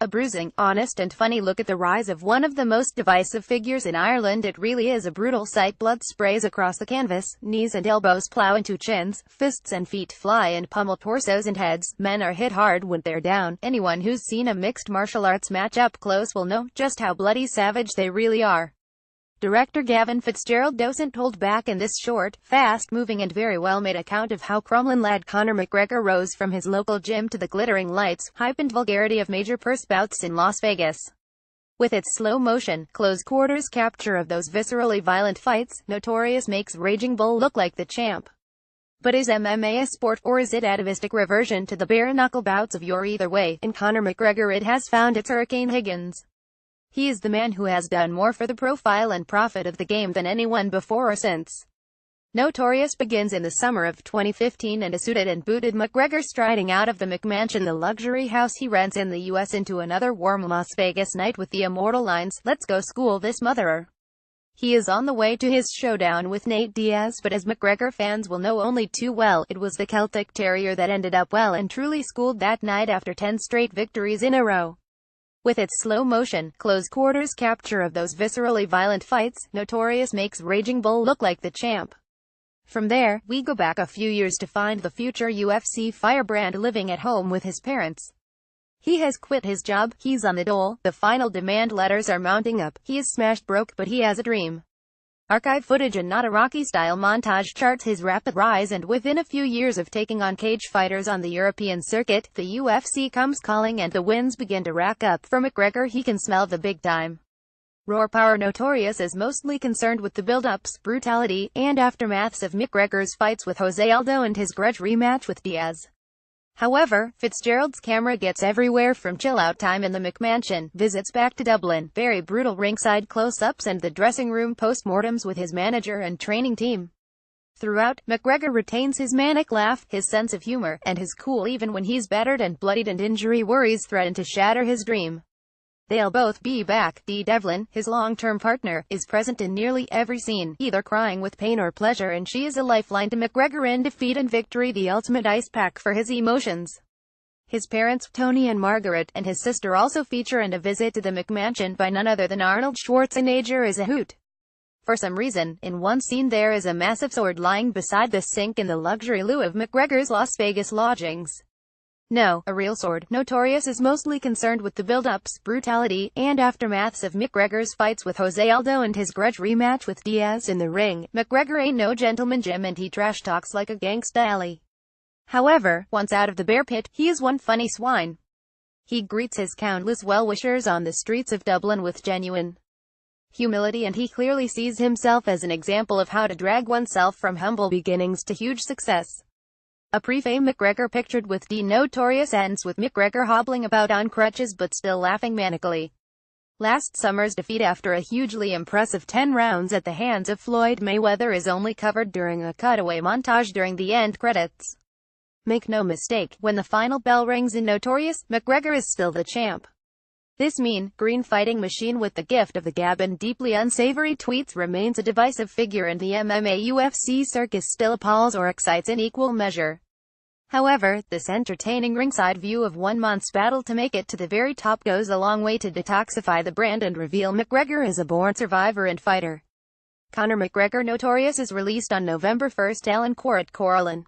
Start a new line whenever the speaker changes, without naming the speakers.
A bruising, honest and funny look at the rise of one of the most divisive figures in Ireland. It really is a brutal sight. Blood sprays across the canvas, knees and elbows plow into chins, fists and feet fly and pummel torsos and heads. Men are hit hard when they're down. Anyone who's seen a mixed martial arts match up close will know just how bloody savage they really are. Director Gavin Fitzgerald doesn't hold back in this short, fast-moving and very well-made account of how Crumlin lad Conor McGregor rose from his local gym to the glittering lights, hype and vulgarity of major purse bouts in Las Vegas. With its slow-motion, close-quarters capture of those viscerally violent fights, Notorious makes Raging Bull look like the champ. But is MMA a sport, or is it atavistic reversion to the bare-knuckle bouts of yore? Either way, in Conor McGregor it has found its Hurricane Higgins. He is the man who has done more for the profile and profit of the game than anyone before or since. Notorious begins in the summer of 2015 and a suited and booted McGregor striding out of the McMansion, the luxury house he rents in the U.S., into another warm Las Vegas night with the immortal lines, "Let's go school this motherer." He is on the way to his showdown with Nate Diaz, but as McGregor fans will know only too well, it was the Celtic Terrier that ended up well and truly schooled that night after 10 straight victories in a row. With its slow-motion, close-quarters capture of those viscerally violent fights, Notorious makes Raging Bull look like the champ. From there, we go back a few years to find the future UFC firebrand living at home with his parents. He has quit his job, he's on the dole, the final demand letters are mounting up, he is smashed broke but he has a dream. Archive footage and not a Rocky-style montage charts his rapid rise, and within a few years of taking on cage fighters on the European circuit, the UFC comes calling and the wins begin to rack up. For McGregor, he can smell the big time. Roar power. Notorious is mostly concerned with the build-ups, brutality, and aftermaths of McGregor's fights with Jose Aldo and his grudge rematch with Diaz. However, Fitzgerald's camera gets everywhere, from chill-out time in the McMansion, visits back to Dublin, very brutal ringside close-ups and the dressing room post-mortems with his manager and training team. Throughout, McGregor retains his manic laugh, his sense of humor, and his cool even when he's battered and bloodied and injury worries threaten to shatter his dream. They'll both be back. Dee Devlin, his long-term partner, is present in nearly every scene, either crying with pain or pleasure, and she is a lifeline to McGregor in defeat and victory, the ultimate ice pack for his emotions. His parents, Tony and Margaret, and his sister also feature, and a visit to the McMansion by none other than Arnold Schwarzenegger is a hoot. For some reason, in one scene there is a massive sword lying beside the sink in the luxury loo of McGregor's Las Vegas lodgings. No, a real sword. Notorious is mostly concerned with the build-ups, brutality, and aftermaths of McGregor's fights with Jose Aldo and his grudge rematch with Diaz. In the ring, McGregor ain't no gentleman Jim, and he trash talks like a gangsta alley. However, once out of the bear pit, he is one funny swine. He greets his countless well-wishers on the streets of Dublin with genuine humility, and he clearly sees himself as an example of how to drag oneself from humble beginnings to huge success. A pre-fame McGregor pictured with Dee. Notorious ends with McGregor hobbling about on crutches but still laughing manically. Last summer's defeat after a hugely impressive 10 rounds at the hands of Floyd Mayweather is only covered during a cutaway montage during the end credits. Make no mistake, when the final bell rings in Notorious, McGregor is still the champ. This mean, green fighting machine with the gift of the gab and deeply unsavory tweets remains a divisive figure, and the MMA UFC circus still appalls or excites in equal measure. However, this entertaining ringside view of one month's battle to make it to the very top goes a long way to detoxify the brand and reveal McGregor is a born survivor and fighter. Conor McGregor. Notorious is released on November 1. Alan Court, Corallan.